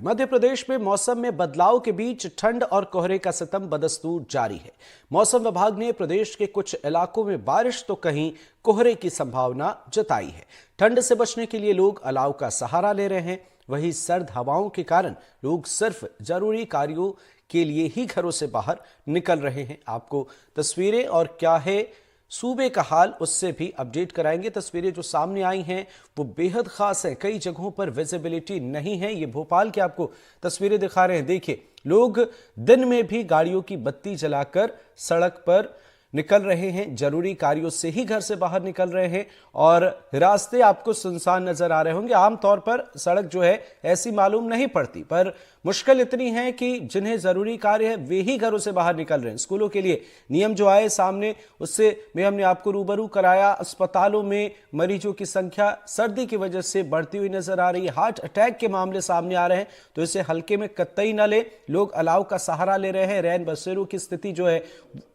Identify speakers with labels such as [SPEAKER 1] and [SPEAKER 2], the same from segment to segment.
[SPEAKER 1] मध्य प्रदेश में मौसम में बदलाव के बीच ठंड और कोहरे का सितम बदस्तूर जारी है। मौसम विभाग ने प्रदेश के कुछ इलाकों में बारिश तो कहीं कोहरे की संभावना जताई है। ठंड से बचने के लिए लोग अलाव का सहारा ले रहे हैं। वहीं सर्द हवाओं के कारण लोग सिर्फ जरूरी कार्यों के लिए ही घरों से बाहर निकल रहे हैं। आपको तस्वीरें और क्या है सूबे का हाल उससे भी अपडेट कराएंगे। तस्वीरें जो सामने आई हैं वो बेहद खास हैं। कई जगहों पर विजिबिलिटी नहीं है। ये भोपाल की आपको तस्वीरें दिखा रहे हैं। देखिए, लोग दिन में भी गाड़ियों की बत्ती जलाकर सड़क पर निकल रहे हैं। जरूरी कार्यों से ही घर से बाहर निकल रहे हैं और रास्ते आपको सुनसान नजर आ रहे होंगे। आमतौर पर सड़क जो है ऐसी मालूम नहीं पड़ती, पर मुश्किल इतनी है कि जिन्हें जरूरी कार्य है वे ही घरों से बाहर निकल रहे हैं। स्कूलों के लिए नियम जो आए सामने उससे में हमने आपको रूबरू कराया। अस्पतालों में मरीजों की संख्या सर्दी की वजह से बढ़ती हुई नजर आ रही है। हार्ट अटैक के मामले सामने आ रहे हैं, तो इसे हल्के में कतई न ले। लोग अलाव का सहारा ले रहे हैं। रैन बसेरों की स्थिति जो है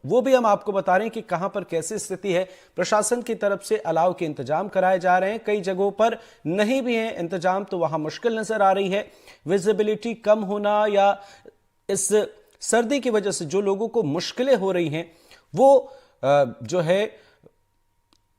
[SPEAKER 1] वो भी हम आपको बता रहे हैं कि कहां पर कैसी स्थिति है। प्रशासन की तरफ से अलाव के इंतजाम कराए जा रहे हैं। कई जगहों पर नहीं भी है इंतजाम, तो वहां मुश्किल नजर आ रही है। विजिबिलिटी कम होना या इस सर्दी की वजह से जो लोगों को मुश्किलें हो रही हैं वो जो है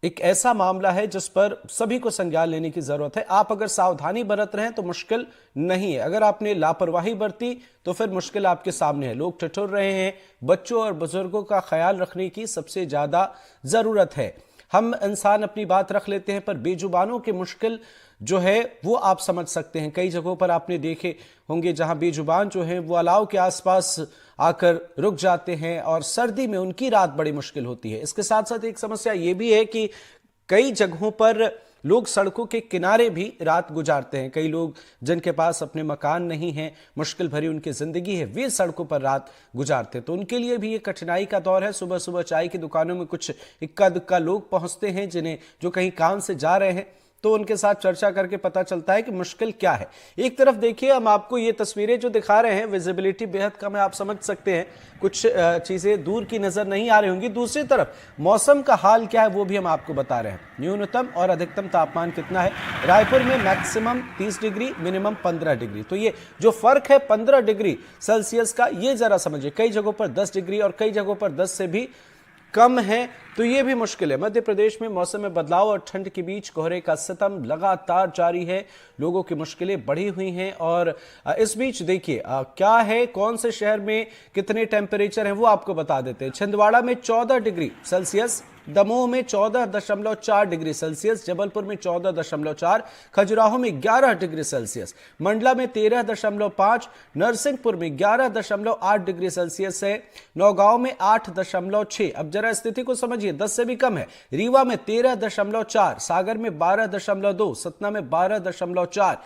[SPEAKER 1] एक ऐसा मामला है जिस पर सभी को संज्ञान लेने की जरूरत है। आप अगर सावधानी बरत रहे हैं तो मुश्किल नहीं है। अगर आपने लापरवाही बरती तो फिर मुश्किल आपके सामने है। लोग ठिठुर रहे हैं। बच्चों और बुजुर्गों का ख्याल रखने की सबसे ज्यादा जरूरत है। हम इंसान अपनी बात रख लेते हैं, पर बेजुबानों की मुश्किल जो है वो आप समझ सकते हैं। कई जगहों पर आपने देखे होंगे जहां बेजुबान जो हैं वो अलाव के आसपास आकर रुक जाते हैं और सर्दी में उनकी रात बड़ी मुश्किल होती है। इसके साथ साथ एक समस्या ये भी है कि कई जगहों पर लोग सड़कों के किनारे भी रात गुजारते हैं। कई लोग जिनके पास अपने मकान नहीं हैं, मुश्किल भरी उनकी जिंदगी है, वे सड़कों पर रात गुजारते हैं। तो उनके लिए भी ये कठिनाई का दौर है। सुबह सुबह चाय की दुकानों में कुछ इक्का दुक्का लोग पहुंचते हैं जिन्हें जो कहीं काम से जा रहे हैं, तो उनके साथ चर्चा करके पता चलता है कि मुश्किल क्या है। एक तरफ देखिए, हम आपको ये तस्वीरें जो दिखा रहे हैं, विजिबिलिटी बेहद कम है, आप समझ सकते हैं। कुछ चीजें दूर की नजर नहीं आ रही होंगी। दूसरी तरफ मौसम का हाल क्या है वो भी हम आपको बता रहे हैं। न्यूनतम और अधिकतम तापमान कितना है। रायपुर में मैक्सिमम 30 डिग्री, मिनिमम 15 डिग्री। तो ये जो फर्क है 15 डिग्री सेल्सियस का, ये जरा समझिए। कई जगहों पर 10 डिग्री और कई जगहों पर 10 से भी कम है, तो यह भी मुश्किल है। मध्य प्रदेश में मौसम में बदलाव और ठंड के बीच कोहरे का सितम लगातार जारी है। लोगों की मुश्किलें बढ़ी हुई हैं और इस बीच देखिए क्या है, कौन से शहर में कितने टेम्परेचर हैं वो आपको बता देते हैं। छिंदवाड़ा में 14 डिग्री सेल्सियस, दमोह में 14.4 डिग्री सेल्सियस, जबलपुर में 14.4, खजुराहो में 11 डिग्री सेल्सियस, मंडला में 13.5, नरसिंहपुर में 11.8 डिग्री सेल्सियस है, नौगांव में 8.6। अब जरा स्थिति को समझिए, 10 से भी कम है। रीवा में 13.4, सागर में 12.2, सतना में 12.4।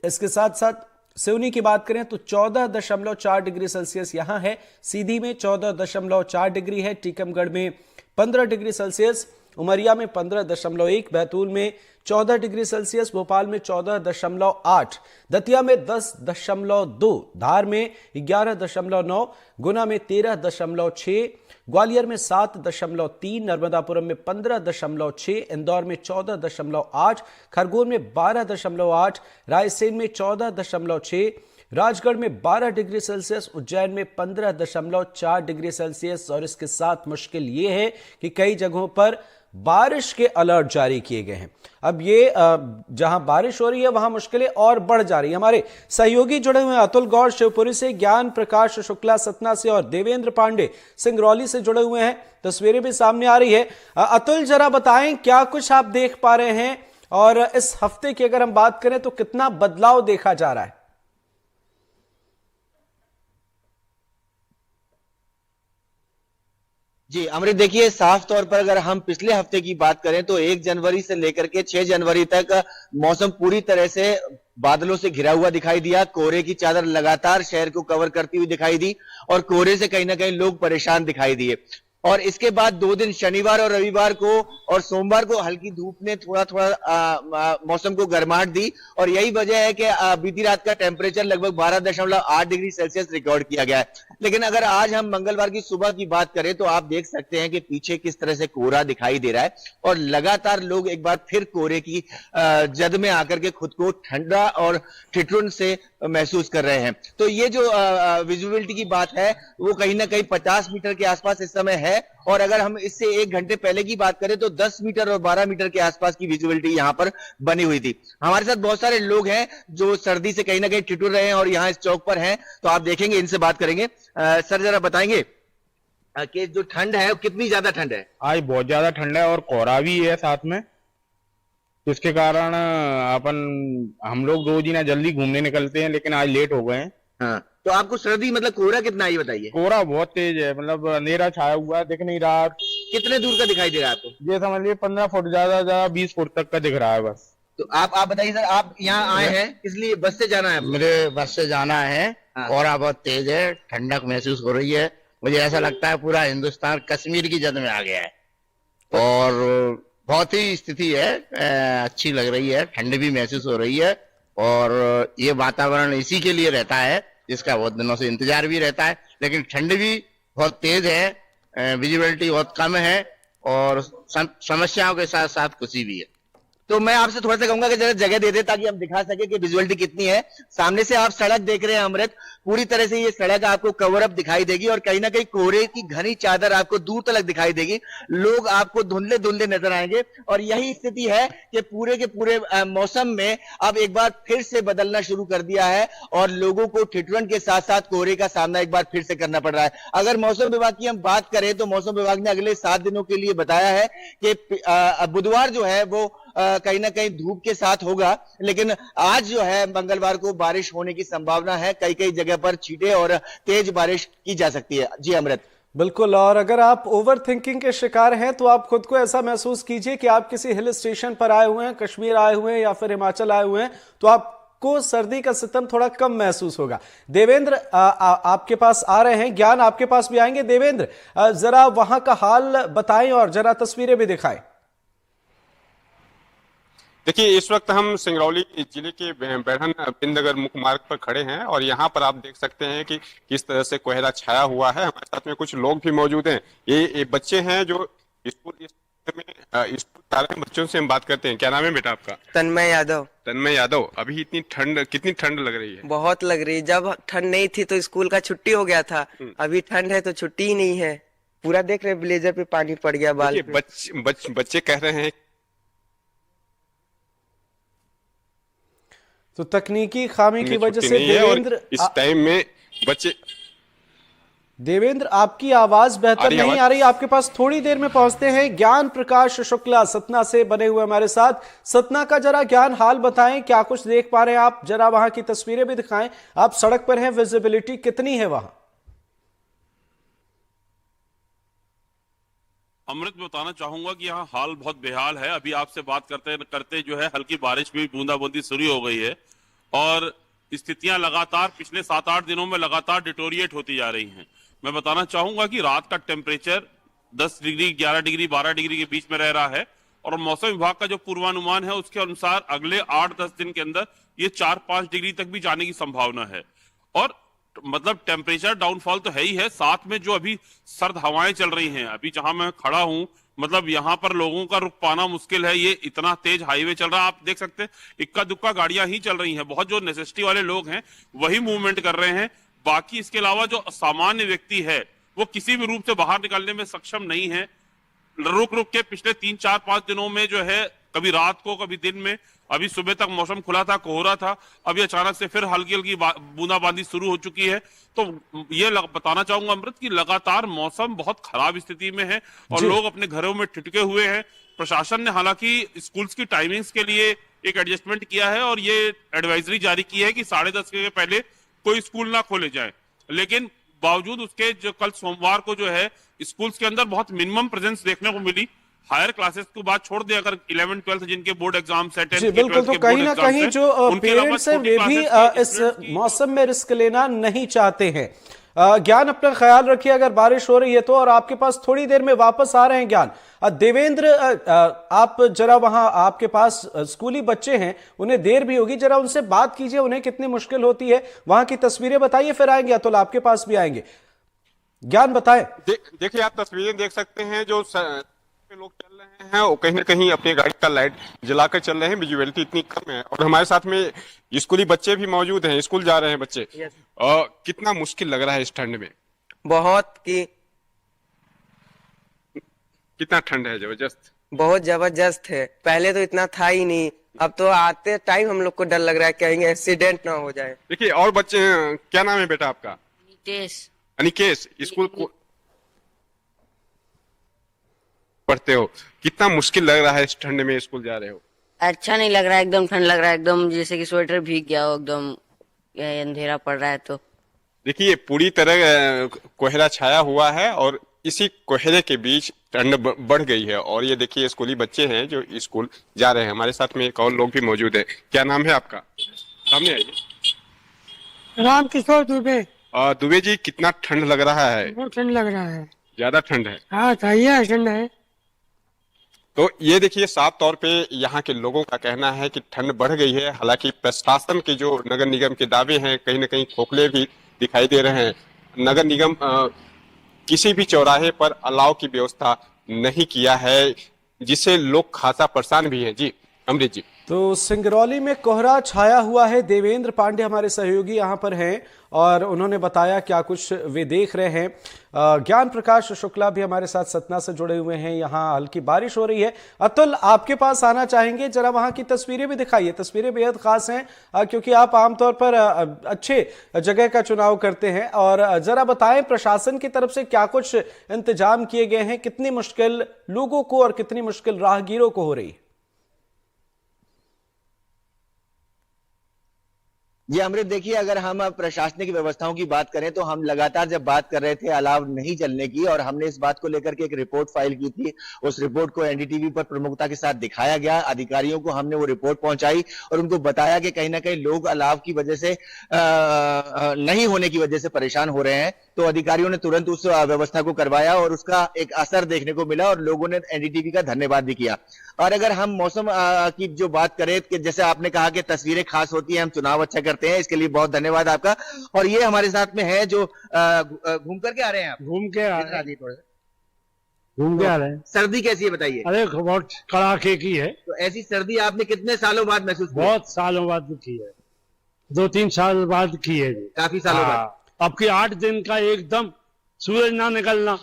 [SPEAKER 1] इसके साथ साथ सिवनी की बात करें तो 14.4 डिग्री सेल्सियस यहां है। सीधी में 14.4 डिग्री है। टीकमगढ़ में 15 डिग्री सेल्सियस, उमरिया में 15.1, बैतूल में 14 डिग्री सेल्सियस, भोपाल में 14.8, दतिया में 10.2, धार में 11.9, गुना में 13.6, ग्वालियर में 7.3, नर्मदापुरम में 15.6, इंदौर में 14.8, खरगोन में 12.8, रायसेन में 14.6, राजगढ़ में 12 डिग्री सेल्सियस, उज्जैन में 15.4 डिग्री सेल्सियस। और इसके साथ मुश्किल ये है कि कई जगहों पर बारिश के अलर्ट जारी किए गए हैं। अब ये जहां बारिश हो रही है वहां मुश्किलें और बढ़ जा रही है। हमारे सहयोगी जुड़े हुए हैं, अतुल गौर शिवपुरी से, ज्ञान प्रकाश शुक्ला सतना से और देवेंद्र पांडे सिंगरौली से जुड़े हुए हैं। तस्वीरें भी सामने आ रही है। अतुल, जरा बताएं क्या कुछ आप देख पा रहे हैं और इस हफ्ते की अगर हम बात करें तो कितना बदलाव देखा जा रहा है।
[SPEAKER 2] जी अमृत, देखिए साफ तौर पर अगर हम पिछले हफ्ते की बात करें तो 1 जनवरी से लेकर के 6 जनवरी तक मौसम पूरी तरह से बादलों से घिरा हुआ दिखाई दिया। कोहरे की चादर लगातार शहर को कवर करती हुई दिखाई दी और कोहरे से कहीं ना कहीं लोग परेशान दिखाई दिए। और इसके बाद 2 दिन शनिवार और रविवार को और सोमवार को हल्की धूप ने थोड़ा थोड़ा मौसम को गर्माहट दी और यही वजह है कि बीती रात का टेम्परेचर लगभग 12.8 डिग्री सेल्सियस रिकॉर्ड किया गया है। लेकिन अगर आज हम मंगलवार की सुबह की बात करें तो आप देख सकते हैं कि पीछे किस तरह से कोहरा दिखाई दे रहा है और लगातार लोग एक बार फिर कोहरे की जद में आकर के खुद को ठंडा और ठिठुरन से महसूस कर रहे हैं। तो ये जो विजिबिलिटी की बात है वो कहीं ना कहीं 50 मीटर के आसपास इस समय है और अगर हम इससे 1 घंटे पहले की बात करें तो 10 मीटर और 12 मीटर के आसपास की विजिबिलिटी यहां पर बनी हुई थी। हमारे साथ बहुत सारे लोग हैं जो सर्दी से कहीं ना कहीं ठिठुर रहे हैं और यहां इस चौक पर हैं, तो आप देखेंगे, इनसे बात करेंगे। सर जरा बताएंगे कि जो ठंड है वो कितनी ज्यादा ठंड है?
[SPEAKER 3] आज बहुत ज्यादा ठंड है और कोहरा भी है साथ में, तो इसके कारण हम लोग रोज ही ना जल्दी घूमने निकलते हैं लेकिन आज लेट हो गए हैं।
[SPEAKER 2] हाँ, तो आपको सर्दी मतलब कोहरा कितना है ये बताइए?
[SPEAKER 3] कोहरा बहुत तेज है, मतलब अंधेरा छाया हुआ है, दिख नहीं रहा।
[SPEAKER 2] कितने दूर का दिखाई दे रहा है आपको?
[SPEAKER 3] ये समझ लीजिए 15 फुट, ज्यादा 20 फुट तक का दिख रहा है बस।
[SPEAKER 2] तो आप बताइए सर, आप यहाँ आए हैं इसलिए बस से जाना है?
[SPEAKER 4] मुझे बस से जाना है।
[SPEAKER 2] हाँ।
[SPEAKER 4] कोहरा बहुत तेज है, ठंडक महसूस हो रही है, मुझे ऐसा लगता है पूरा हिंदुस्तान कश्मीर की जद में आ गया है और बहुत ही स्थिति है, अच्छी लग रही है, ठंड भी महसूस हो रही है और ये वातावरण इसी के लिए रहता है जिसका बहुत दिनों से इंतजार भी रहता है। लेकिन ठंड भी बहुत तेज है, विजिबिलिटी बहुत कम है और समस्याओं के साथ साथ खुशी भी है।
[SPEAKER 2] तो मैं आपसे थोड़ा सा कहूंगा कि जरा जगह दे दे ताकि हम दिखा सके कि विजुअलिटी कितनी है। सामने से आप सड़क देख रहे हैं अमृत, पूरी तरह से ये सड़क आपको कवर अप दिखाई देगी और कहीं ना कहीं कोहरे की घनी चादर आपको दूर तक दिखाई देगी। लोग आपको धुंधले धुंधले नजर आएंगे और यही स्थिति है कि पूरे के पूरे मौसम में अब एक बार फिर से बदलना शुरू कर दिया है और लोगों को ठिठुरन के साथ साथ कोहरे का सामना एक बार फिर से करना पड़ रहा है। अगर मौसम विभाग की हम बात करें तो मौसम विभाग ने अगले 7 दिनों के लिए बताया है कि बुधवार जो है वो कहीं ना कहीं धूप के साथ होगा, लेकिन आज जो है मंगलवार को बारिश होने की संभावना है। कई कई जगह पर छींटे और तेज बारिश की जा सकती है। जी अमृत।
[SPEAKER 1] बिल्कुल, और अगर आप ओवर थिंकिंग के शिकार हैं तो आप खुद को ऐसा महसूस कीजिए कि आप किसी हिल स्टेशन पर आए हुए हैं, कश्मीर आए हुए हैं या फिर हिमाचल आए हुए हैं, तो आपको सर्दी का सितम थोड़ा कम महसूस होगा। देवेंद्र आपके पास आ रहे हैं, ज्ञान आपके पास भी आएंगे। देवेंद्र, जरा वहां का हाल बताएं और जरा तस्वीरें भी दिखाएं।
[SPEAKER 5] देखिए, इस वक्त हम सिंगरौली जिले के बैढ़न बिंदनगर मुख्य मार्ग पर खड़े हैं और यहाँ पर आप देख सकते हैं कि किस तरह से कोहरा छाया हुआ है। हमारे साथ में कुछ लोग भी मौजूद हैं। ये बच्चे हैं जो स्कूल में स्कूल जा रहे हैं। बच्चों से हम बात करते हैं। क्या नाम है बेटा आपका?
[SPEAKER 6] तन्मय यादव।
[SPEAKER 5] तन्मय यादव, अभी इतनी ठंड, कितनी ठंड लग रही है?
[SPEAKER 6] बहुत लग रही है। जब ठंड नहीं थी तो स्कूल का छुट्टी हो गया था, अभी ठंड है तो छुट्टी ही नहीं है। पूरा देख रहे ब्लेजर पे पानी पड़ गया बाल पे।
[SPEAKER 5] बच्चे कह रहे हैं
[SPEAKER 1] तो तकनीकी खामी की वजह से
[SPEAKER 5] देवेंद्र इस टाइम में बच्चे।
[SPEAKER 1] देवेंद्र, आपकी आवाज बेहतर नहीं आ रही, आपके पास थोड़ी देर में पहुंचते हैं। ज्ञान प्रकाश शुक्ला सतना से बने हुए हमारे साथ। सतना का जरा ज्ञान हाल बताएं, क्या कुछ देख पा रहे हैं आप? जरा वहां की तस्वीरें भी दिखाएं। आप सड़क पर हैं, विजिबिलिटी कितनी है वहां?
[SPEAKER 7] अमृत, बताना चाहूंगा कि यहाँ हाल बहुत बेहाल है। अभी आपसे बात करते करते जो है हल्की बारिश भी, बूंदाबांदी शुरू हो गई है और स्थितियां लगातार पिछले 7-8 दिनों में लगातार डिटोरिएट होती जा रही हैं। मैं बताना चाहूंगा कि रात का टेम्परेचर 10 डिग्री, 11 डिग्री, 12 डिग्री के बीच में रह रहा है और मौसम विभाग का जो पूर्वानुमान है उसके अनुसार अगले 8-10 दिन के अंदर ये 4-5 डिग्री तक भी जाने की संभावना है। और मतलब टेम्परेचर डाउनफॉल तो है ही है, साथ में जो अभी सर्द हवाएं चल रही हैं, अभी जहां मैं खड़ा हूं, मतलब यहाँ पर लोगों का रुक पाना मुश्किल है। ये इतना तेज हाईवे चल रहा है, आप देख सकते हैं इक्का दुक्का गाड़ियां ही चल रही हैं। बहुत जो नेसेसिटी वाले लोग हैं वही मूवमेंट कर रहे हैं। बाकी इसके अलावा जो सामान्य व्यक्ति है वो किसी भी रूप से बाहर निकलने में सक्षम नहीं है। रुक रुक के पिछले 3-4-5 दिनों में जो है, कभी रात को कभी दिन में, अभी सुबह तक मौसम खुला था, कोहरा था, अभी अचानक से फिर हल्की हल्की बूंदाबांदी शुरू हो चुकी है। तो ये बताना चाहूंगा अमृत कि लगातार मौसम बहुत खराब स्थिति में है और लोग अपने घरों में ठिठके हुए हैं। प्रशासन ने हालांकि स्कूल्स की टाइमिंग्स के लिए एक एडजस्टमेंट किया है और ये एडवाइजरी जारी की है कि 10:30 के पहले कोई स्कूल ना खोले जाए, लेकिन बावजूद उसके जो कल सोमवार को जो है स्कूल्स के अंदर बहुत मिनिमम प्रेजेंस देखने को मिली। हायर क्लासेस को बात छोड़ दें, अगर 11-12 जिनके बोर्ड एग्जाम सेट है,
[SPEAKER 1] बिल्कुल, तो कहीं ना कहीं जो पेरेंट्स हैं वे भी इस मौसम में रिस्क लेना नहीं चाहते हैं। ज्ञान अपना ख्याल रखिए अगर बारिश हो रही है तो, और आपके पास थोड़ी देर में वापस आ रहे हैं ज्ञान। देवेंद्र, आप जरा वहां, आपके पास स्कूली बच्चे हैं, उन्हें देर भी होगी, जरा उनसे बात कीजिए, उन्हें कितनी मुश्किल होती है, वहां की तस्वीरें बताइए, फिर आएंगे अतुल, आपके पास भी आएंगे। ज्ञान बताएं।
[SPEAKER 5] देखिए, आप तस्वीरें देख सकते हैं, जो लोग चल रहे हैं वो कहीं ना कहीं अपनी गाड़ी का लाइट जलाकर चल रहे हैं, विजुअलिटी इतनी कम है। और हमारे साथ में स्कूली बच्चे भी मौजूद हैं, स्कूल जा रहे हैं बच्चे। कितना मुश्किल लग रहा है इस ठंड में?
[SPEAKER 6] बहुत की
[SPEAKER 5] कितना ठंड है? जबरदस्त,
[SPEAKER 6] बहुत जबरदस्त है। पहले तो इतना था ही नहीं, अब तो आते टाइम हम लोग को डर लग रहा है कहीं एक्सीडेंट ना हो जाए।
[SPEAKER 5] देखिए, और बच्चे, क्या नाम है बेटा आपका?
[SPEAKER 8] नितेश।
[SPEAKER 5] अनिकेश, स्कूल को पढ़ते हो, कितना मुश्किल लग रहा है इस ठंड में स्कूल जा रहे हो?
[SPEAKER 8] अच्छा नहीं लग रहा है, एकदम ठंड लग रहा है, एकदम जैसे कि स्वेटर भीग गया हो, एकदम अंधेरा पड़ रहा है। तो
[SPEAKER 5] देखिए, पूरी तरह कोहरा छाया हुआ है और इसी कोहरे के बीच ठंड बढ़ गई है। और ये देखिए, स्कूली बच्चे हैं जो स्कूल जा रहे हैं। हमारे साथ में एक और लोग भी मौजूद है। क्या नाम है आपका? सामने आइए।
[SPEAKER 9] रामकिशोर दुबे।
[SPEAKER 5] दुबे जी, कितना ठंड लग रहा है?
[SPEAKER 9] बहुत ठंड लग रहा है।
[SPEAKER 5] ज्यादा ठंड है?
[SPEAKER 9] हाँ, चाहिए ठंड है।
[SPEAKER 5] तो ये देखिए, साफ तौर पे यहाँ के लोगों का कहना है कि ठंड बढ़ गई है। हालांकि प्रशासन के जो नगर निगम के दावे हैं, कहीं ना कहीं खोखले भी दिखाई दे रहे हैं। नगर निगम किसी भी चौराहे पर अलाव की व्यवस्था नहीं किया है, जिससे लोग खासा परेशान भी हैं। जी अमृत जी।
[SPEAKER 1] तो सिंगरौली में कोहरा छाया हुआ है। देवेंद्र पांडे हमारे सहयोगी यहां पर हैं और उन्होंने बताया क्या कुछ वे देख रहे हैं। ज्ञान प्रकाश शुक्ला भी हमारे साथ सतना से जुड़े हुए हैं। यहां हल्की बारिश हो रही है। अतुल, आपके पास आना चाहेंगे, जरा वहां की तस्वीरें भी दिखाइए। तस्वीरें बेहद खास हैं क्योंकि आप आमतौर पर अच्छे जगह का चुनाव करते हैं। और जरा बताएं, प्रशासन की तरफ से क्या कुछ इंतजाम किए गए हैं, कितनी मुश्किल लोगों को और कितनी मुश्किल राहगीरों को हो रही है?
[SPEAKER 2] ये अमृत, देखिए, अगर हम प्रशासनिक व्यवस्थाओं की बात करें तो हम लगातार जब बात कर रहे थे अलाव नहीं चलने की, और हमने इस बात को लेकर के एक रिपोर्ट फाइल की थी। उस रिपोर्ट को एनडीटीवी पर प्रमुखता के साथ दिखाया गया। अधिकारियों को हमने वो रिपोर्ट पहुंचाई और उनको बताया कि कहीं ना कहीं लोग अलाव की वजह से नहीं होने की वजह से परेशान हो रहे हैं। तो अधिकारियों ने तुरंत उस व्यवस्था को करवाया और उसका एक असर देखने को मिला और लोगों ने एनडीटीवी का धन्यवाद भी किया। और अगर हम मौसम की जो बात करें कि जैसे आपने कहा कि तस्वीरें खास होती हैं, हम चुनाव अच्छा करते हैं, इसके लिए बहुत धन्यवाद आपका। और ये हमारे साथ में है जो घूम करके आ रहे हैं। आप
[SPEAKER 9] घूम के आ रहे हैं।
[SPEAKER 2] सर्दी कैसी है बताइए?
[SPEAKER 9] अरे बहुत कड़ाके की है।
[SPEAKER 2] तो ऐसी सर्दी आपने कितने सालों बाद महसूस की?
[SPEAKER 9] बहुत सालों बाद की है, 2-3 साल बाद की है।
[SPEAKER 2] काफी सालों बाद।
[SPEAKER 9] अब की 8 दिन का एकदम सूरज ना निकलना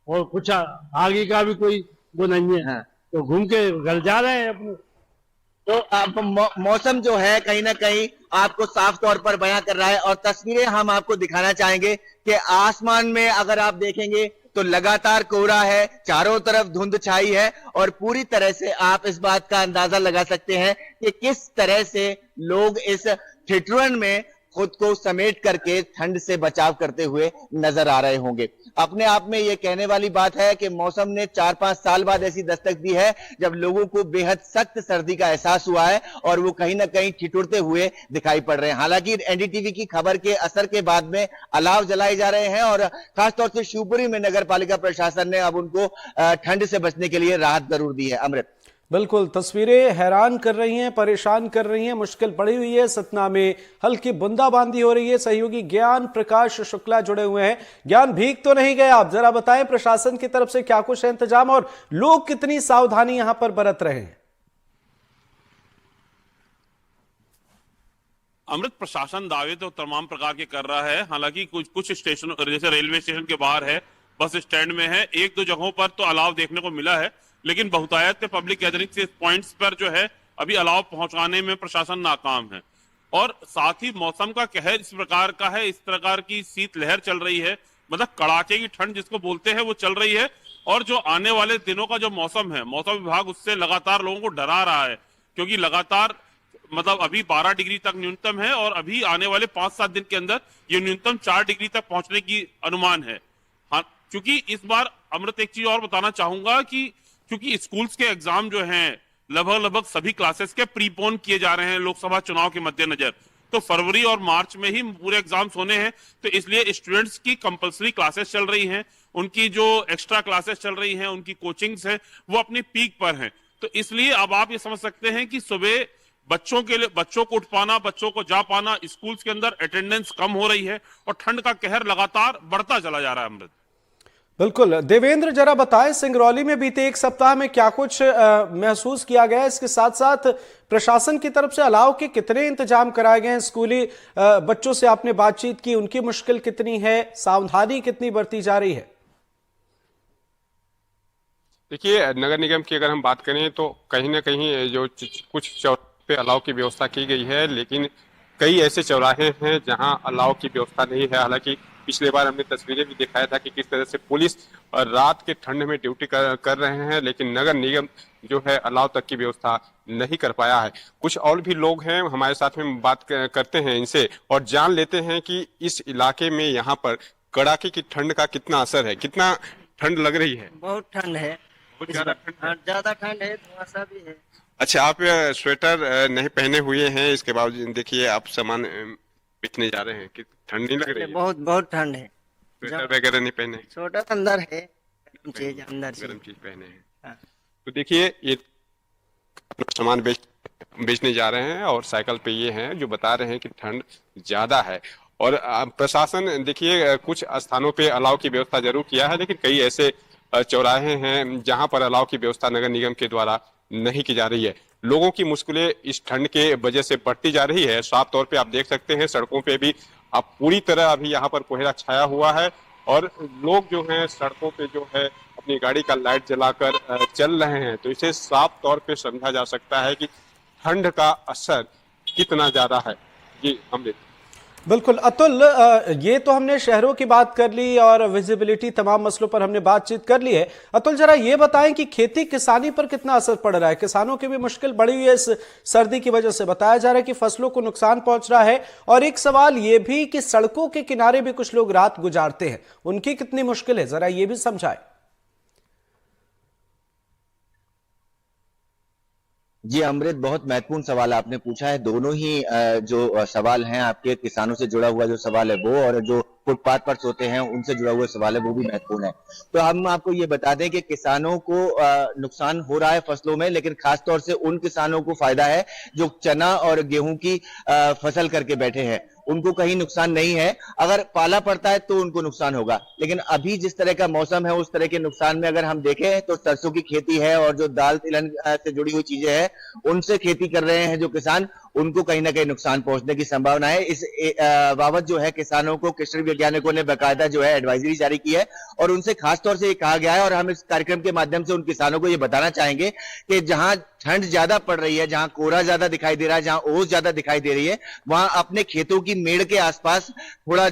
[SPEAKER 9] और कुछ आगे का भी कोई वो नहीं है।
[SPEAKER 2] हाँ।
[SPEAKER 9] तो घूम के घर जा रहे हैं अपने।
[SPEAKER 2] तो आप मौसम जो है कहीं ना कहीं आपको साफ तौर पर बयां कर रहा है। और तस्वीरें हम आपको दिखाना चाहेंगे कि आसमान में अगर आप देखेंगे तो लगातार कोहरा है, चारों तरफ धुंध छाई है और पूरी तरह से आप इस बात का अंदाजा लगा सकते हैं कि किस तरह से लोग इस ठिठुरन में खुद को समेट करके ठंड से बचाव करते हुए नजर आ रहे होंगे। अपने आप में यह कहने वाली बात है कि मौसम ने 4-5 साल बाद ऐसी दस्तक दी है जब लोगों को बेहद सख्त सर्दी का एहसास हुआ है और वो कहीं ना कहीं ठिठुरते हुए दिखाई पड़ रहे हैं। हालांकि एनडीटीवी की खबर के असर के बाद में अलाव जलाए जा रहे हैं और खासतौर से शिवपुरी में नगर पालिका प्रशासन ने अब उनको ठंड से बचने के लिए राहत जरूर दी है। अमृत,
[SPEAKER 1] बिल्कुल, तस्वीरें हैरान कर रही हैं, परेशान कर रही हैं, मुश्किल पड़ी हुई है। सतना में हल्की बूंदाबांदी हो रही है। सहयोगी ज्ञान प्रकाश शुक्ला जुड़े हुए हैं। ज्ञान, भीग तो नहीं गए आप? जरा बताएं प्रशासन की तरफ से क्या कुछ है इंतजाम और लोग कितनी सावधानी यहां पर बरत रहे हैं?
[SPEAKER 7] अमृत, प्रशासन दावे तो तमाम प्रकार के कर रहा है। हालांकि कुछ स्टेशन जैसे रेलवे स्टेशन के बाहर है, बस स्टैंड में है, 1-2 जगहों पर तो अलाव देखने को मिला है, लेकिन बहुतायत पब्लिक गैदरिंग से पॉइंट्स पर जो है अभी अलाव पहुंचाने में प्रशासन नाकाम है। और साथ ही मौसम का कहर इस प्रकार का है, इस प्रकार की शीत लहर चल रही है, मतलब कड़ाके की ठंड जिसको बोलते हैं वो चल रही है। और जो आने वाले दिनों का जो मौसम है, मौसम विभाग उससे लगातार लोगों को डरा रहा है, क्योंकि लगातार मतलब अभी 12 डिग्री तक न्यूनतम है और अभी आने वाले 5-7 दिन के अंदर ये न्यूनतम 4 डिग्री तक पहुंचने की अनुमान है। हाँ, क्योंकि इस बार अमृत एक चीज और बताना चाहूंगा कि क्योंकि स्कूल्स के एग्जाम जो हैं लगभग सभी क्लासेस के प्रीपोन किए जा रहे हैं लोकसभा चुनाव के मद्देनजर, तो फरवरी और मार्च में ही पूरे एग्जाम्स होने हैं। तो इसलिए स्टूडेंट्स की कंपलसरी क्लासेस चल रही हैं, उनकी जो एक्स्ट्रा क्लासेस चल रही हैं, उनकी कोचिंग्स है, वो अपनी पीक पर हैं। तो इसलिए अब आप ये समझ सकते हैं कि सुबह बच्चों के लिए, बच्चों को उठ पाना, बच्चों को जा पाना, स्कूल्स के अंदर अटेंडेंस कम हो रही है और ठंड का कहर लगातार बढ़ता चला जा रहा है। अमृत,
[SPEAKER 1] बिल्कुल। देवेंद्र, जरा बताएं, सिंगरौली में बीते एक सप्ताह में क्या कुछ महसूस किया गया है? इसके साथ साथ प्रशासन की तरफ से अलाव के कितने इंतजाम कराए गए हैं? स्कूली बच्चों से आपने बातचीत की, उनकी मुश्किल कितनी है, सावधानी कितनी बरती जा रही है?
[SPEAKER 5] देखिए, नगर निगम की अगर हम बात करें तो कहीं ना कहीं जो कुछ चौराहे पे अलाव की व्यवस्था की गई है, लेकिन कई ऐसे चौराहे हैं जहां अलाव की व्यवस्था नहीं है। हालांकि पिछले बार हमने तस्वीरें भी दिखाया था कि किस तरह से पुलिस रात के ठंड में ड्यूटी कर रहे हैं, लेकिन नगर निगम जो है अलाव तक की व्यवस्था नहीं कर पाया है। कुछ और भी लोग हैं हमारे साथ में, बात करते हैं इनसे और जान लेते हैं कि इस इलाके में यहाँ पर कड़ाके की ठंड का कितना असर है, कितना ठंड लग रही है।
[SPEAKER 6] बहुत ठंड है,
[SPEAKER 5] बहुत
[SPEAKER 6] ज्यादा ठंड है, धुआंसा भी है।
[SPEAKER 5] अच्छा, आप स्वेटर नहीं पहने हुए हैं, इसके बावजूद देखिए आप सामान बेचने जा रहे हैं, कि ठंड नहीं लग रही है?
[SPEAKER 6] बहुत ठंड है।
[SPEAKER 5] स्वेटर वगैरह नहीं पहने?
[SPEAKER 6] छोटा अंदर है, चीज अंदर से।
[SPEAKER 5] गर्म चीज पहने हैं। तो देखिए, ये सामान बेचने जा रहे हैं और साइकिल पे ये हैं जो बता रहे हैं कि ठंड ज्यादा है। और प्रशासन देखिए कुछ स्थानों पे अलाव की व्यवस्था जरूर किया है, लेकिन कई ऐसे चौराहे हैं जहां पर अलाव की व्यवस्था नगर निगम के द्वारा नहीं की जा रही है। लोगों की मुश्किलें इस ठंड के वजह से बढ़ती जा रही है। साफ तौर पे आप देख सकते हैं सड़कों पे भी अब पूरी तरह अभी यहाँ पर कोहरा छाया हुआ है और लोग जो हैं सड़कों पे जो है अपनी गाड़ी का लाइट जलाकर चल रहे हैं। तो इसे साफ तौर पे समझा जा सकता है कि ठंड का असर कितना ज्यादा है। जी अमृत।
[SPEAKER 1] बिल्कुल अतुल, ये तो हमने शहरों की बात कर ली और विजिबिलिटी, तमाम मसलों पर हमने बातचीत कर ली है। अतुल, जरा ये बताएं कि खेती किसानी पर कितना असर पड़ रहा है? किसानों की भी मुश्किल बढ़ी हुई है इस सर्दी की वजह से। बताया जा रहा है कि फसलों को नुकसान पहुंच रहा है और एक सवाल ये भी कि सड़कों के किनारे भी कुछ लोग रात गुजारते हैं, उनकी कितनी मुश्किल है, जरा ये भी समझाएं।
[SPEAKER 2] जी अमृत, बहुत महत्वपूर्ण सवाल आपने पूछा है। दोनों ही जो सवाल हैं आपके, किसानों से जुड़ा हुआ जो सवाल है वो, और जो फुटपाथ पर सोते हैं उनसे जुड़ा हुआ सवाल है वो भी महत्वपूर्ण है। तो हम आपको ये बता दें कि किसानों को नुकसान हो रहा है फसलों में, लेकिन खासतौर से उन किसानों को फायदा है जो चना और गेहूं की फसल करके बैठे हैं, उनको कहीं नुकसान नहीं है। अगर पाला पड़ता है तो उनको नुकसान होगा, लेकिन अभी जिस तरह का मौसम है उस तरह के नुकसान में अगर हम देखें तो सरसों की खेती है और जो दाल तिलहन से जुड़ी हुई चीजें हैं उनसे खेती कर रहे हैं जो किसान, उनको कहीं ना कहीं नुकसान पहुंचने की संभावना है। इस बाबत जो है किसानों को कृषि वैज्ञानिकों ने बाकायदा जो है एडवाइजरी जारी की है और उनसे खासतौर से ये कहा गया है, और हम इस कार्यक्रम के माध्यम से उन किसानों को ये बताना चाहेंगे कि जहां ठंड ज्यादा पड़ रही है, जहां कोहरा ज्यादा दिखाई दे रहा है, जहां ओस ज्यादा दिखाई दे रही है, वहां अपने खेतों की मेड़ के आसपास थोड़ा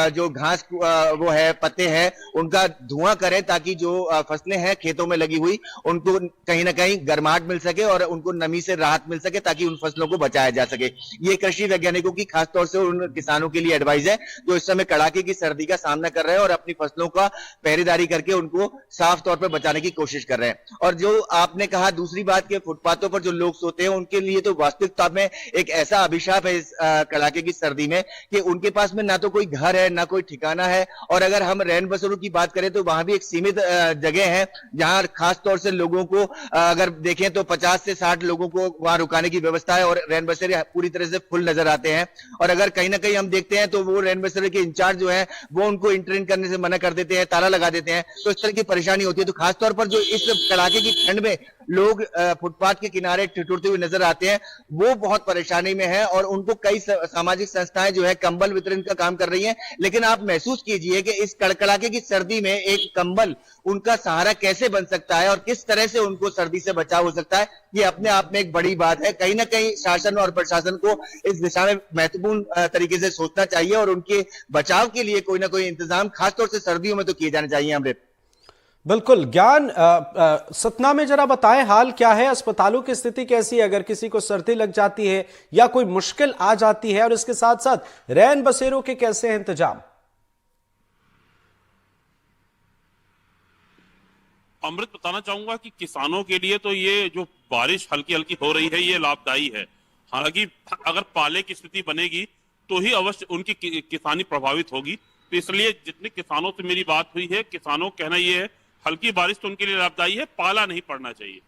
[SPEAKER 2] जो घास वो है, पत्ते हैं, उनका धुआं करें ताकि जो फसलें हैं खेतों में लगी हुई उनको कहीं ना कहीं गर्माहट मिल सके और उनको नमी से राहत मिल सके ताकि उन फसलों को बचाया जा सके। ये कृषि वैज्ञानिकों की खासतौर से उन किसानों के लिए एडवाइस है जो इस समय कड़ाके की सर्दी का सामना कर रहे हैं और अपनी फसलों का पहरेदारी करके उनको साफ तौर पर बचाने की कोशिश कर रहे हैं। और जो आपने कहा दूसरी बात के फुटपाथों पर जो लोग सोते हैं उनके लिए तो वास्तविकता में एक ऐसा अभिशाप है इस कड़ाके की सर्दी में कि उनके पास में ना तो कोई घर है ना कोई ठिकाना है, और अगर हम रैन बसेरों की बात करें तो वहां भी एक सीमित जगह है जहां खास तौर से लोगों को अगर देखें तो 50 से 60 लोगों को वहां रुकाने की व्यवस्था है और रैन बसेरे पूरी तरह से फुल नजर आते हैं। और अगर कहीं ना कहीं हम देखते हैं तो वो रैन बसेरे के इंचार्ज जो है वो उनको इंटरव्यू करने से मना कर देते हैं, ताला लगा देते हैं, तो इस तरह की परेशानी होती है। तो खासतौर पर जो इस कड़ाके की ठंड में लोग फुटपाथ के किनारे ठिठुरते हुए नजर आते हैं वो बहुत परेशानी में है और उनको कई सामाजिक संस्थाएं जो है कंबल वितरण का काम कर रही हैं। लेकिन आप महसूस कीजिए कि इस कड़कड़ाके की सर्दी में एक कंबल उनका सहारा कैसे बन सकता है और किस तरह से उनको सर्दी से बचाव हो सकता है, ये अपने आप में एक बड़ी बात है। कहीं ना कहीं शासन और प्रशासन को इस दिशा में महत्वपूर्ण तरीके से सोचना चाहिए और उनके बचाव के लिए कोई ना कोई इंतजाम खासतौर से सर्दियों में तो किए जाने चाहिए। अमृत।
[SPEAKER 1] बिल्कुल। ज्ञान, सतना में जरा बताएं हाल क्या है, अस्पतालों की स्थिति कैसी है अगर किसी को सर्दी लग जाती है या कोई मुश्किल आ जाती है, और इसके साथ साथ रैन बसेरों के कैसे हैं इंतजाम?
[SPEAKER 7] अमृत, बताना चाहूंगा कि किसानों के लिए तो ये जो बारिश हल्की हल्की हो रही है ये लाभदायी है। हालांकि अगर पाले की स्थिति बनेगी तो ही अवश्य उनकी किसानी प्रभावित होगी। तो इसलिए जितने किसानों से मेरी बात हुई है, किसानों का कहना यह है हल्की बारिश तो उनके लिए लाभदायी है, पाला नहीं पड़ना चाहिए।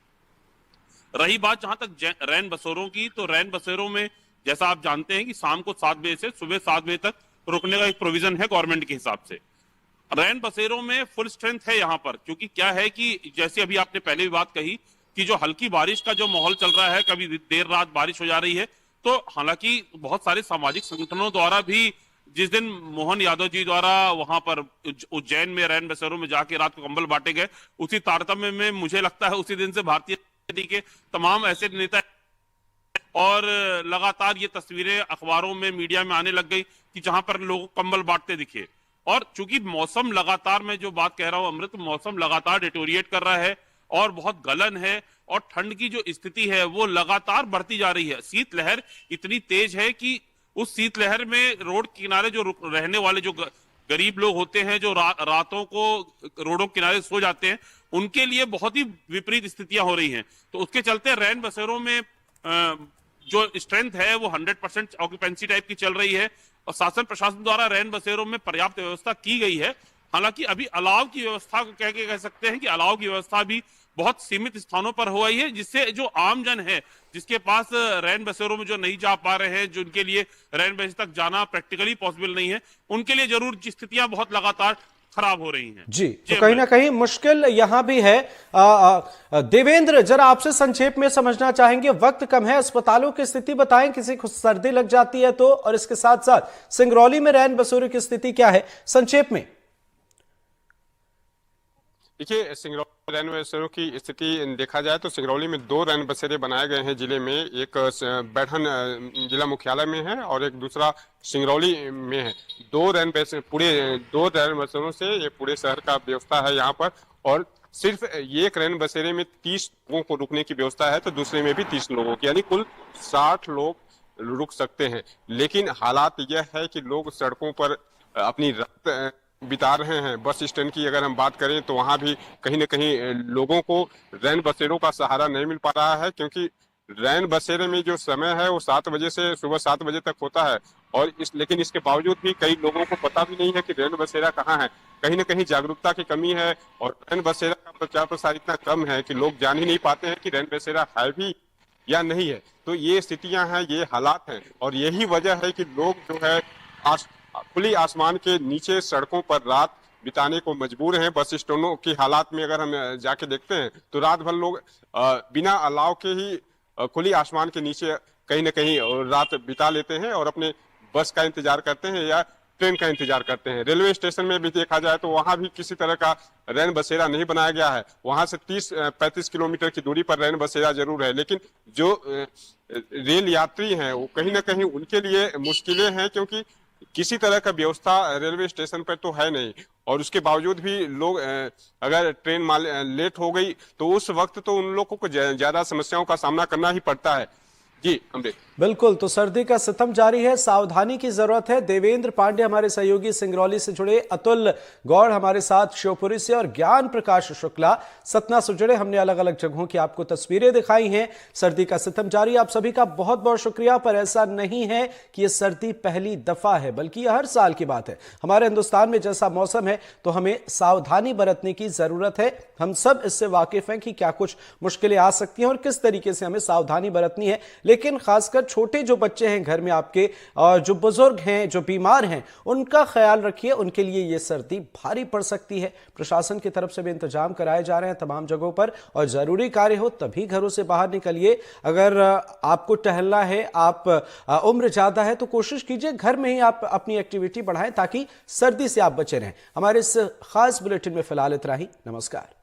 [SPEAKER 7] रही बात जहां तक रैन बसेरों की, तो रैन बसेरों में जैसा आप जानते हैं कि शाम को 7 बजे से सुबह 7 बजे तक रुकने का एक प्रोविजन है गवर्नमेंट के हिसाब से। रैन बसेरों में फुल स्ट्रेंथ है यहाँ पर, क्योंकि क्या है कि जैसे अभी आपने पहले भी बात कही कि जो हल्की बारिश का जो माहौल चल रहा है, कभी देर रात बारिश हो जा रही है, तो हालांकि बहुत सारे सामाजिक संगठनों द्वारा भी जिस दिन मोहन यादव जी द्वारा वहां पर उज्जैन में रैन बसेरों में जाके रात को कंबल बांटे गए, उसी तारतम्य में मुझे लगता है उसी दिन से भारतीय के तमाम ऐसे नेता और लगातार ये तस्वीरें अखबारों में, मीडिया में आने लग गई कि जहां पर लोग कंबल बांटते दिखे। और चूंकि मौसम लगातार, मैं जो बात कह रहा हूं अमृत, मौसम लगातार डिटोरिएट कर रहा है और बहुत गलन है और ठंड की जो स्थिति है वो लगातार बढ़ती जा रही है। शीतलहर इतनी तेज है कि उस शीतलहर में रोड किनारे जो रहने वाले जो गरीब लोग होते हैं, जो रातों को रोडों किनारे सो जाते हैं, उनके लिए बहुत ही विपरीत स्थितियां हो रही हैं। तो उसके चलते रैन बसेरों में जो स्ट्रेंथ है वो 100% ऑक्यूपेंसी टाइप की चल रही है और शासन प्रशासन द्वारा रैन बसेरों में पर्याप्त व्यवस्था की गई है। हालांकि अभी अलाव की व्यवस्था को कह सकते हैं कि अलाव की व्यवस्था भी बहुत सीमित स्थानों पर हो गई है, जिससे जो आमजन है, जिसके पास रैन बसेरों में जो नहीं जा पा रहे हैं, जिनके लिए रैन बसेर तक जाना प्रैक्टिकली पॉसिबल नहीं है, उनके लिए जरूर स्थितियां बहुत लगातार खराब हो रही हैं।
[SPEAKER 1] जी, तो कहीं ना कहीं मुश्किल यहां भी है। देवेंद्र, जरा आपसे संक्षेप में समझना चाहेंगे, वक्त कम है, अस्पतालों की स्थिति बताएं, किसी को सर्दी लग जाती है तो, और इसके साथ साथ सिंगरौली में रैन बसेरों की स्थिति क्या है, संक्षेप में।
[SPEAKER 5] देखिए, सिंगरौली रैन बसेरों की स्थिति देखा जाए तो सिंगरौली में 2 रैन बसेरे बनाए गए हैं जिले में। एक बैठन जिला मुख्यालय में है और एक दूसरा सिंगरौली में है। 2 रैन बसेरों से ये पूरे शहर का व्यवस्था है यहाँ पर। और सिर्फ एक रैन बसेरे में 30 लोगों को रुकने की व्यवस्था है, तो दूसरे में भी 30 लोगों की, यानी कुल 60 लोग रुक सकते हैं। लेकिन हालात यह है कि लोग सड़कों पर अपनी रात बिता रहे हैं। बस स्टैंड की अगर हम बात करें तो वहां भी कहीं न कहीं लोगों को रैन बसेरों का सहारा नहीं मिल पा रहा है, क्योंकि रैन बसेरे में जो समय है वो 7 बजे से सुबह 7 बजे तक होता है। और लेकिन इसके बावजूद भी कई लोगों को पता भी नहीं है कि रैन बसेरा कहाँ है। कहीं न कहीं जागरूकता की कमी है और रैन बसेरा का प्रचार प्रसार इतना कम है कि लोग जान ही नहीं पाते हैं कि रैन बसेरा है भी या नहीं है। तो ये स्थितियां हैं, ये हालात हैं और यही वजह है कि लोग जो है खुली आसमान के नीचे सड़कों पर रात बिताने को मजबूर हैं। बस स्टैंडों की हालात में अगर हम जाके देखते हैं तो रात भर लोग बिना अलाव के ही खुली आसमान के नीचे कहीं न कहीं रात बिता लेते हैं और अपने बस का इंतजार करते हैं या ट्रेन का इंतजार करते हैं। रेलवे स्टेशन में भी देखा जाए तो वहां भी किसी तरह का रैन बसेरा नहीं बनाया गया है। वहां से 30-35 किलोमीटर की दूरी पर रैन बसेरा जरूर है, लेकिन जो रेल यात्री हैं वो कहीं ना कहीं उनके लिए मुश्किलें हैं, क्योंकि किसी तरह का व्यवस्था रेलवे स्टेशन पर तो है नहीं। और उसके बावजूद भी लोग अगर ट्रेन लेट हो गई तो उस वक्त तो उन लोगों को ज्यादा समस्याओं का सामना करना ही पड़ता है। जी अमृत, बिल्कुल,
[SPEAKER 1] तो सर्दी का सितम जारी है, सावधानी की जरूरत है। देवेंद्र पांडे हमारे सहयोगी सिंगरौली से जुड़े, अतुल गौड़ हमारे साथ शिवपुरी से और ज्ञान प्रकाश शुक्ला सतना से जुड़े। हमने अलग अलग जगहों की आपको तस्वीरें दिखाई हैं। सर्दी का सितम जारी। आप सभी का बहुत बहुत शुक्रिया। पर ऐसा नहीं है कि यह सर्दी पहली दफा है, बल्कि यह हर साल की बात है। हमारे हिंदुस्तान में जैसा मौसम है तो हमें सावधानी बरतने की जरूरत है। हम सब इससे वाकिफ हैं कि क्या कुछ मुश्किलें आ सकती हैं और किस तरीके से हमें सावधानी बरतनी है। लेकिन खासकर छोटे जो बच्चे हैं घर में आपके और जो बुजुर्ग हैं, जो बीमार हैं, उनका ख्याल रखिए। उनके लिए यह सर्दी भारी पड़ सकती है। प्रशासन की तरफ से भी इंतजाम कराए जा रहे हैं तमाम जगहों पर, और जरूरी कार्य हो तभी घरों से बाहर निकलिए। अगर आपको टहलना है, आप उम्र ज्यादा है, तो कोशिश कीजिए घर में ही आप अपनी एक्टिविटी बढ़ाएं ताकि सर्दी से आप बचे रहें। हमारे इस खास बुलेटिन में फिलहाल इतना ही। नमस्कार।